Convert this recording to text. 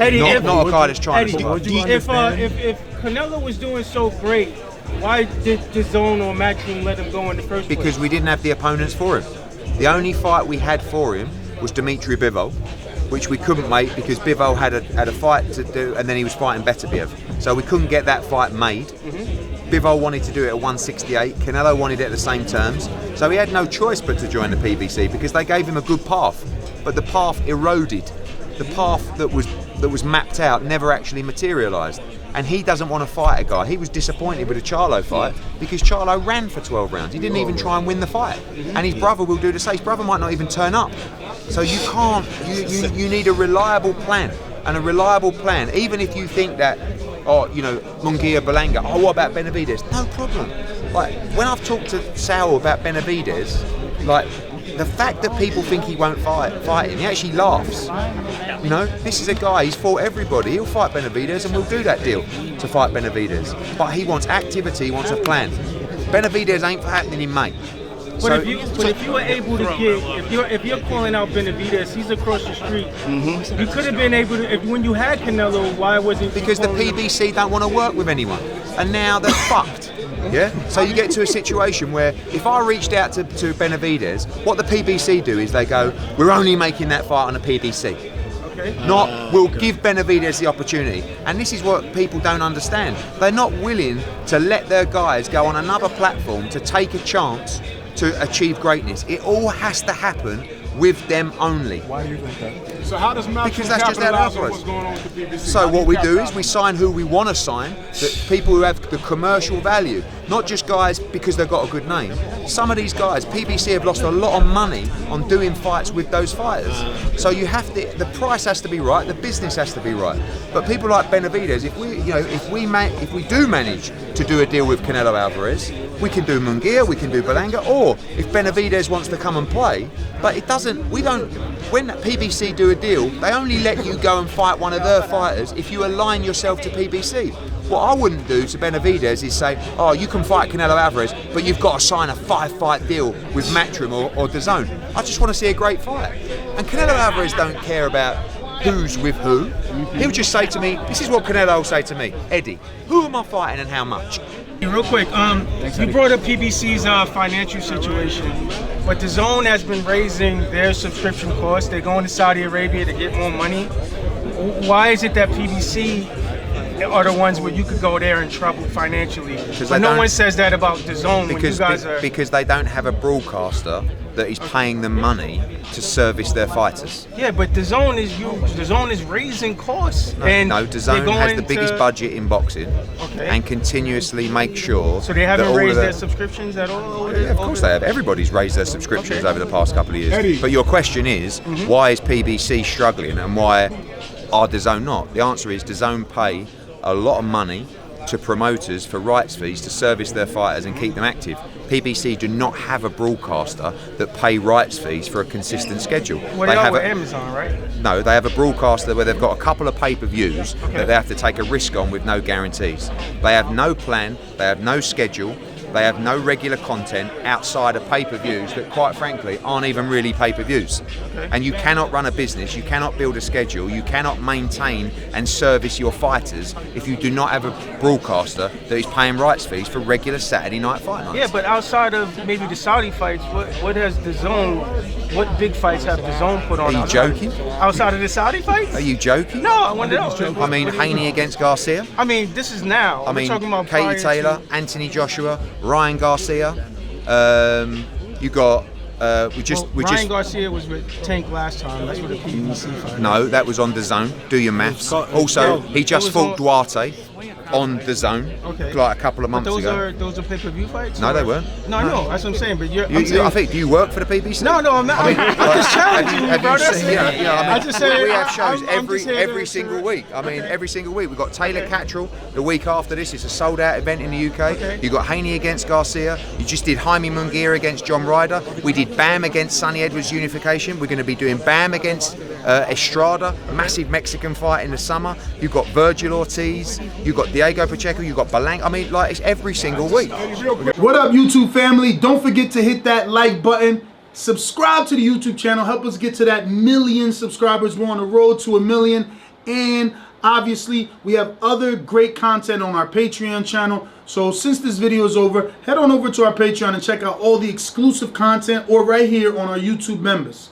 Eddie, not a guy that's trying to survive. If Canelo was doing so great, why did DAZN or Matchroom let him go in the first place? Because we didn't have the opponents for him. The only fight we had for him was Dimitri Bivol, which we couldn't make because Bivol had a fight to do, and then he was fighting Beterbiev. So we couldn't get that fight made. Bivol wanted to do it at 168. Canelo wanted it at the same terms. So he had no choice but to join the PBC because they gave him a good path. But the path eroded. The path that was mapped out never actually materialised. And he doesn't want to fight a guy. He was disappointed with the Charlo fight because Charlo ran for 12 rounds. He didn't even try and win the fight. And his brother will do the same. His brother might not even turn up. So you can't, you need a reliable plan. And a reliable plan, even if you think that, Munguia, Berlanga, what about Benavidez? No problem. Like, when I've talked to Sal about Benavidez, like, the fact that people think he won't fight him, he actually laughs. This is a guy, he's fought everybody. He'll fight Benavidez and we'll do that deal to fight Benavidez. But he wants activity, he wants a plan. Benavidez ain't happening in May. But if you were able to get, if you're calling out Benavidez, he's across the street. You could have been able to, when you had Canelo, why wasn't? Because the PBC don't want to work with anyone, and now they're fucked. Yeah. So you get to a situation where if I reached out to Benavidez, what the PBC do is they go, we're only making that fight on the PBC. Not, we'll give Benavidez the opportunity. And this is what people don't understand. They're not willing to let their guys go on another platform to take a chance to achieve greatness. It all has to happen with them only. Why do you think that? So how does Matchroom because that's just how it operates. What's going on with the PBC? So what we do is we sign who we want to sign, that people who have the commercial value, not just guys because they've got a good name. Some of these guys, PBC have lost a lot of money on doing fights with those fighters. So you have to, the price has to be right, the business has to be right. But people like Benavidez, if we do manage to do a deal with Canelo Alvarez, we can do Munguia, we can do Berlanga, or if Benavidez wants to come and play, but it doesn't, when PBC do a deal, they only let you go and fight one of their fighters if you align yourself to PBC. What I wouldn't do to Benavidez is say, you can fight Canelo Alvarez, but you've got to sign a 5-fight deal with Matchroom or DAZN. I just want to see a great fight. And Canelo Alvarez don't care about who's with who. He'll just say to me, this is what Canelo will say to me, Eddie, who am I fighting and how much? Real quick, you brought up PBC's financial situation, but DAZN has been raising their subscription costs. They're going to Saudi Arabia to get more money. Why is it that PBC are the ones where you could go there in trouble financially? But no one says that about DAZN when you guys are... Because they don't have a broadcaster that is paying them money to service their fighters. Yeah, but DAZN is huge. DAZN is raising costs. No, DAZN has the biggest budget in boxing and continuously make sure. So they haven't raised their subscriptions at all? Yeah, of course they have. Everybody's raised their subscriptions over the past couple of years. But your question is, why is PBC struggling and why are DAZN not? The answer is DAZN pay a lot of money to promoters for rights fees to service their fighters and keep them active. PBC do not have a broadcaster that pay rights fees for a consistent schedule. Well, they are with Amazon, right? No, they have a broadcaster where they've got a couple of pay-per-views that they have to take a risk on with no guarantees. They have no plan, they have no schedule, they have no regular content outside of pay-per-views that, quite frankly, aren't even really pay-per-views. And you cannot run a business, you cannot build a schedule, you cannot maintain and service your fighters if you do not have a broadcaster that is paying rights fees for regular Saturday night fight nights. Yeah, but outside of maybe the Saudi fights, what has DAZN, what big fights have DAZN put on? Are you joking? Outside of the Saudi fights? Are you joking? No, I want to know. I mean, Haney against Garcia. I mean, this is now. I mean, talking about Katie Taylor, Anthony Joshua, Ryan Garcia. You got Ryan Garcia was with Tank last time. That's with a PBC fight. No, that was on DAZN. Do your maths. Also, he just fought Duarte on DAZN like a couple of months ago. Those are pay-per-view fights? No, they weren't. No, I know. That's what I'm saying. But I think, do you work for the PBC? No, I'm not. I'm just challenging you, bro. We have shows every single week. I mean, every single week. We've got Taylor Cattrall the week after this. It's a sold-out event in the UK. You've got Haney against Garcia. You just did Jaime Munguia against John Ryder. We did Bam against Sonny Edwards Unification. We're going to be doing Bam against Estrada, massive Mexican fight in the summer. You've got Virgil Ortiz. You've got Diego Pacheco. You've got Berlanga. I mean, like, it's every single week. What up, YouTube family? Don't forget to hit that like button. Subscribe to the YouTube channel. Help us get to that 1 million subscribers. We're on the road to 1 million. And obviously, we have other great content on our Patreon channel. So since this video is over, head on over to our Patreon and check out all the exclusive content or right here on our YouTube members.